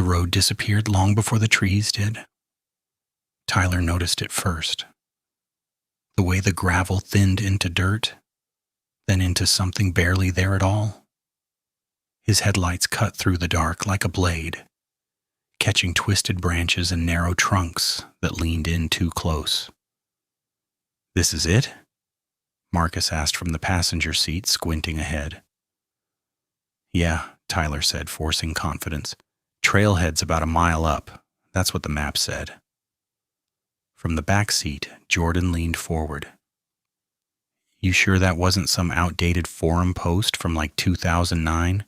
road disappeared long before the trees did. Tyler noticed it first. The way the gravel thinned into dirt, then into something barely there at all. His headlights cut through the dark like a blade, catching twisted branches and narrow trunks that leaned in too close. "This is it?" Marcus asked from the passenger seat, squinting ahead. "Yeah," Tyler said, forcing confidence. "Trailhead's about a mile up. That's what the map said." From the back seat, Jordan leaned forward. "You sure that wasn't some outdated forum post from like 2009?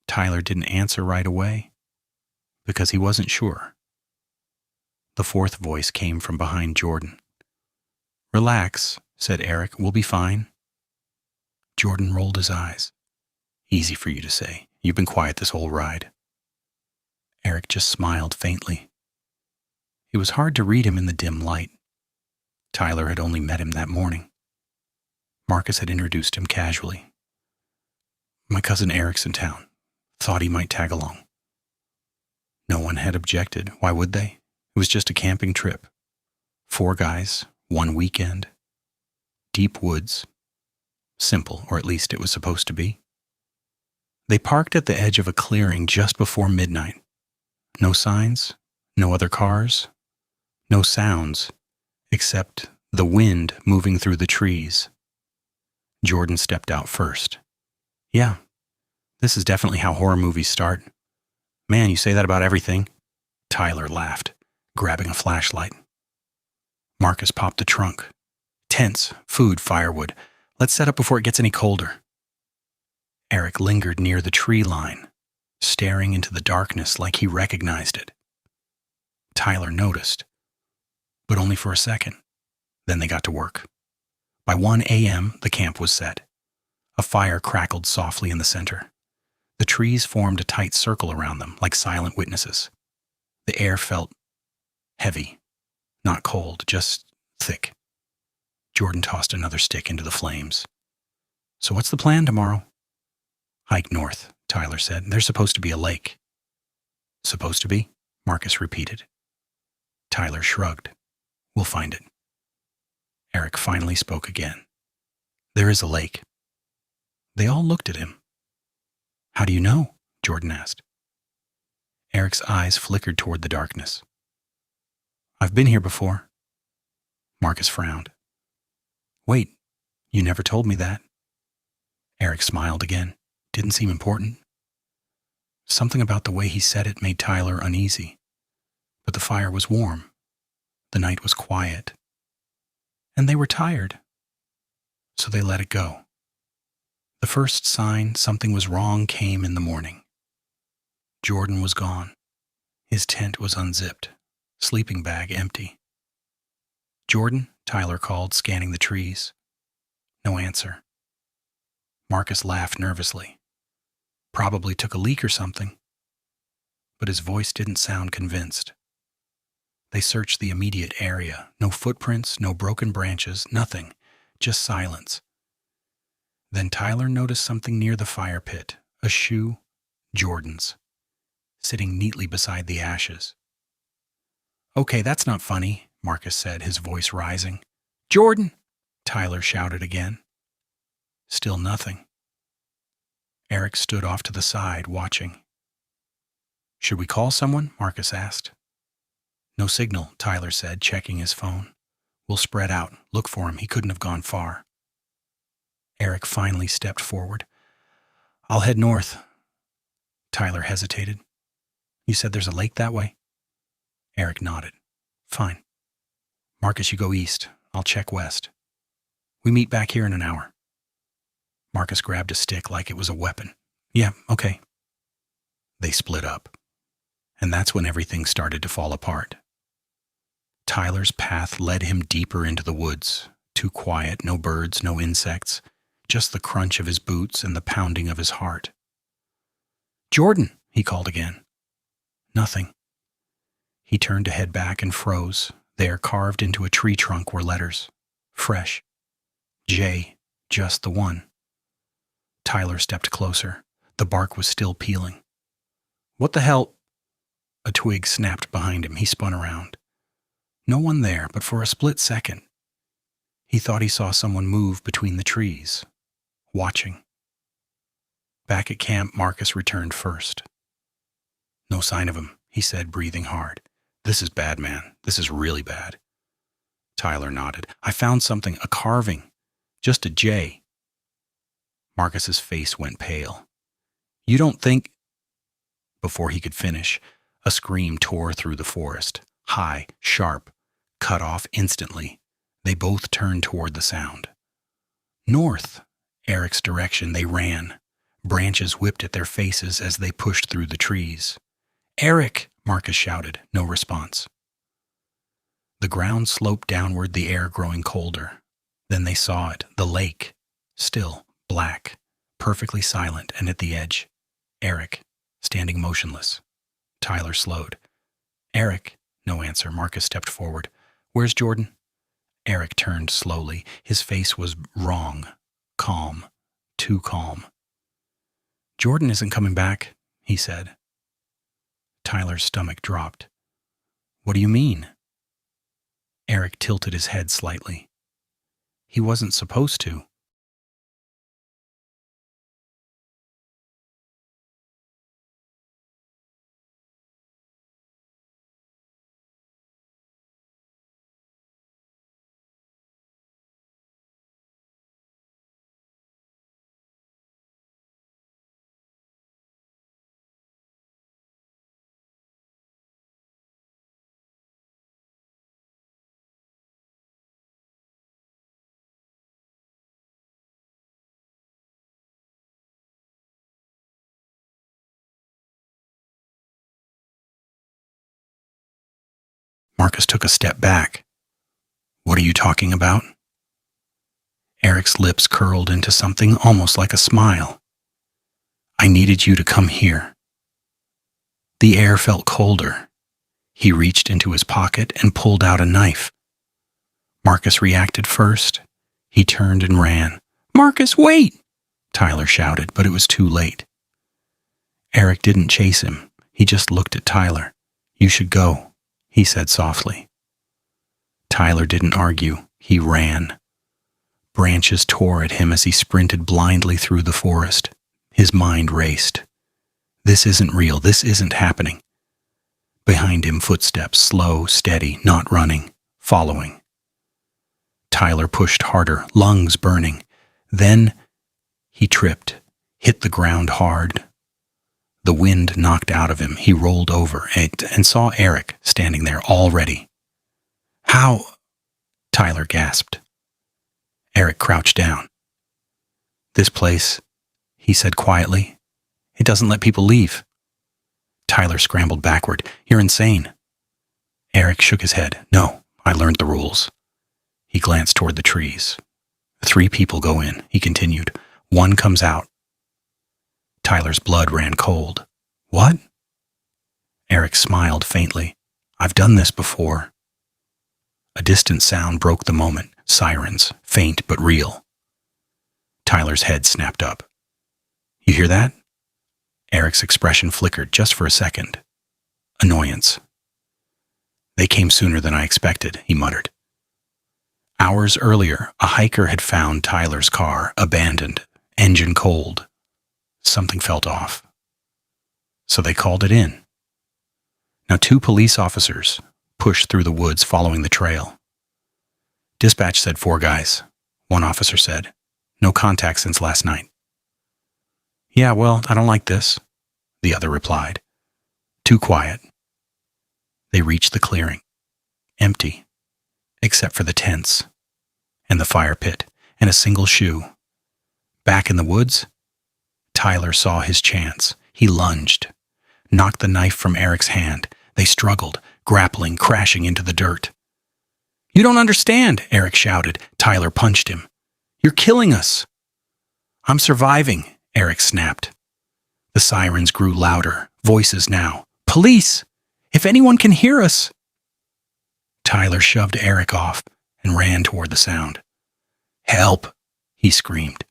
Tyler didn't answer right away, because he wasn't sure. The fourth voice came from behind Jordan. "Relax," said Eric. "We'll be fine." Jordan rolled his eyes. "Easy for you to say. You've been quiet this whole ride." Eric just smiled faintly. It was hard to read him in the dim light. Tyler had only met him that morning. Marcus had introduced him casually. "My cousin Eric's in town. Thought he might tag along." No one had objected. Why would they? It was just a camping trip. 4 guys, 1 weekend. Deep woods. Simple, or at least it was supposed to be. They parked at the edge of a clearing just before midnight. No signs, no other cars, no sounds, except the wind moving through the trees. Jordan stepped out first. "Yeah, this is definitely how horror movies start. Man, you say that about everything." Tyler laughed, grabbing a flashlight. Marcus popped the trunk. "Tents, food, firewood. Let's set up before it gets any colder." Eric lingered near the tree line, staring into the darkness like he recognized it. Tyler noticed, but only for a second. Then they got to work. By 1 a.m., the camp was set. A fire crackled softly in the center. The trees formed a tight circle around them, like silent witnesses. The air felt heavy, not cold, just thick. Jordan tossed another stick into the flames. "So what's the plan tomorrow?" "Hike north," Tyler said. "There's supposed to be a lake." "Supposed to be?" Marcus repeated. Tyler shrugged. "We'll find it." Eric finally spoke again. "There is a lake." They all looked at him. "How do you know?" Jordan asked. Eric's eyes flickered toward the darkness. "I've been here before." Marcus frowned. "Wait, you never told me that." Eric smiled again. Didn't seem important. Something about the way he said it made Tyler uneasy. But the fire was warm. The night was quiet. And they were tired. So they let it go. The first sign something was wrong came in the morning. Jordan was gone. His tent was unzipped, sleeping bag empty. "Jordan?" Tyler called, scanning the trees. No answer. Marcus laughed nervously. Probably took a leak or something. But his voice didn't sound convinced. They searched the immediate area. No footprints, no broken branches, nothing. Just silence. Then Tyler noticed something near the fire pit. A shoe, Jordan's, sitting neatly beside the ashes. "Okay, that's not funny," Marcus said, his voice rising. "Jordan!" Tyler shouted again. Still nothing. Eric stood off to the side, watching. "Should we call someone?" Marcus asked. "No signal," Tyler said, checking his phone. "We'll spread out. Look for him. He couldn't have gone far." Eric finally stepped forward. "I'll head north." Tyler hesitated. "You said there's a lake that way?" Eric nodded. "Fine. Marcus, you go east. I'll check west. We meet back here in an hour." Marcus grabbed a stick like it was a weapon. "Yeah, okay." They split up. And that's when everything started to fall apart. Tyler's path led him deeper into the woods. Too quiet, no birds, no insects. Just the crunch of his boots and the pounding of his heart. "Jordan!" he called again. Nothing. He turned to head back and froze. There, carved into a tree trunk, were letters. Fresh. J, just the one. Tyler stepped closer. The bark was still peeling. What the hell? A twig snapped behind him. He spun around. No one there, but for a split second, he thought he saw someone move between the trees, watching. Back at camp, Marcus returned first. No sign of him, he said, breathing hard. This is bad, man. This is really bad. Tyler nodded. I found something, a carving. Just a J. Marcus's face went pale. You don't think... Before he could finish, a scream tore through the forest. High, sharp, cut off instantly. They both turned toward the sound. North, Eric's direction, they ran. Branches whipped at their faces as they pushed through the trees. Eric, Marcus shouted. No response. The ground sloped downward, the air growing colder. Then they saw it, the lake, still, black, perfectly silent, and at the edge, Eric, standing motionless. Tyler slowed. Eric, no answer. Marcus stepped forward. Where's Jordan? Eric turned slowly. His face was wrong, calm, too calm. Jordan isn't coming back, he said. Tyler's stomach dropped. What do you mean? Eric tilted his head slightly. He wasn't supposed to. Marcus took a step back. What are you talking about? Eric's lips curled into something almost like a smile. I needed you to come here. The air felt colder. He reached into his pocket and pulled out a knife. Marcus reacted first. He turned and ran. Marcus, wait! Tyler shouted, but it was too late. Eric didn't chase him. He just looked at Tyler. You should go, he said softly. Tyler didn't argue. He ran. Branches tore at him as he sprinted blindly through the forest. His mind raced. This isn't real. This isn't happening. Behind him, footsteps, slow, steady, not running, following. Tyler pushed harder, lungs burning. Then he tripped, hit the ground hard. The wind knocked out of him. He rolled over and saw Eric standing there already. How? Tyler gasped. Eric crouched down. This place, he said quietly, it doesn't let people leave. Tyler scrambled backward. You're insane. Eric shook his head. No, I learned the rules. He glanced toward the trees. 3 people go in, he continued. 1 comes out. Tyler's blood ran cold. What? Eric smiled faintly. I've done this before. A distant sound broke the moment. Sirens, faint but real. Tyler's head snapped up. You hear that? Eric's expression flickered just for a second. Annoyance. They came sooner than I expected, he muttered. Hours earlier, a hiker had found Tyler's car, abandoned, engine cold. Something felt off. So they called it in. Now 2 police officers pushed through the woods following the trail. Dispatch said 4 guys. One officer said, no contact since last night. Yeah, well, I don't like this, the other replied. Too quiet. They reached the clearing. Empty, except for the tents, and the fire pit, and a single shoe. Back in the woods, Tyler saw his chance. He lunged, knocked the knife from Eric's hand. They struggled, grappling, crashing into the dirt. You don't understand, Eric shouted. Tyler punched him. You're killing us. I'm surviving, Eric snapped. The sirens grew louder, voices now. Police! If anyone can hear us! Tyler shoved Eric off and ran toward the sound. Help! He screamed.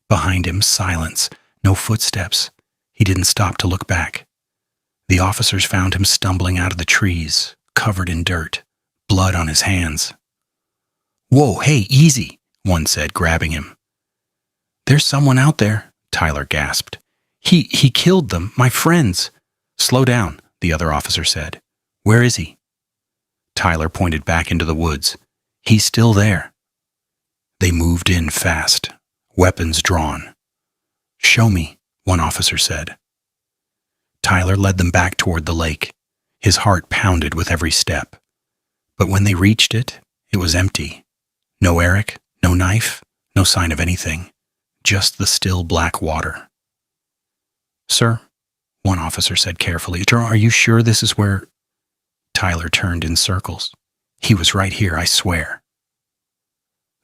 Behind him, silence, no footsteps. He didn't stop to look back. The officers found him stumbling out of the trees, covered in dirt, blood on his hands. "Whoa, hey, easy," one said, grabbing him. "There's someone out there," Tyler gasped. He killed them, my friends." "Slow down," the other officer said. "Where is he?" Tyler pointed back into the woods. "He's still there." They moved in fast, weapons drawn. "Show me," one officer said. Tyler led them back toward the lake. His heart pounded with every step. But when they reached it, it was empty. No Eric, no knife, no sign of anything. Just the still black water. "Sir," one officer said carefully, "are you sure this is where—" Tyler turned in circles. "He was right here, I swear."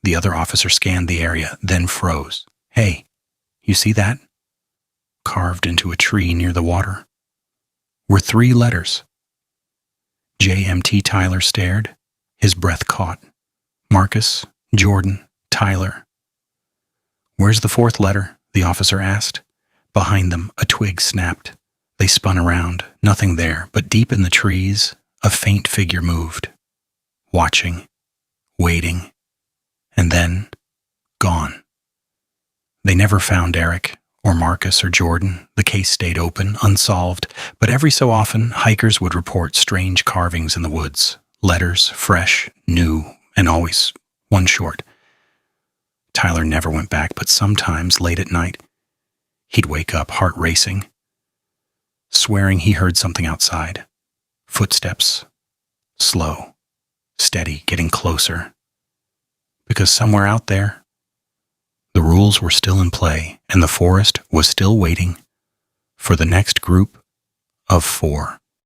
The other officer scanned the area, then froze. "Hey, you see that?" Carved into a tree near the water were 3 letters. JMT. Tyler stared, his breath caught. Marcus, Jordan, Tyler. "Where's the 4th letter?" the officer asked. Behind them, a twig snapped. They spun around, nothing there, but deep in the trees, a faint figure moved. Watching, waiting, and then gone. They never found Eric, or Marcus or Jordan. The case stayed open, unsolved, but every so often, hikers would report strange carvings in the woods. Letters, fresh, new, and always one short. Tyler never went back, but sometimes, late at night, he'd wake up, heart racing, swearing he heard something outside. Footsteps, slow, steady, getting closer. Because somewhere out there, the rules were still in play, and the forest was still waiting for the next group of 4.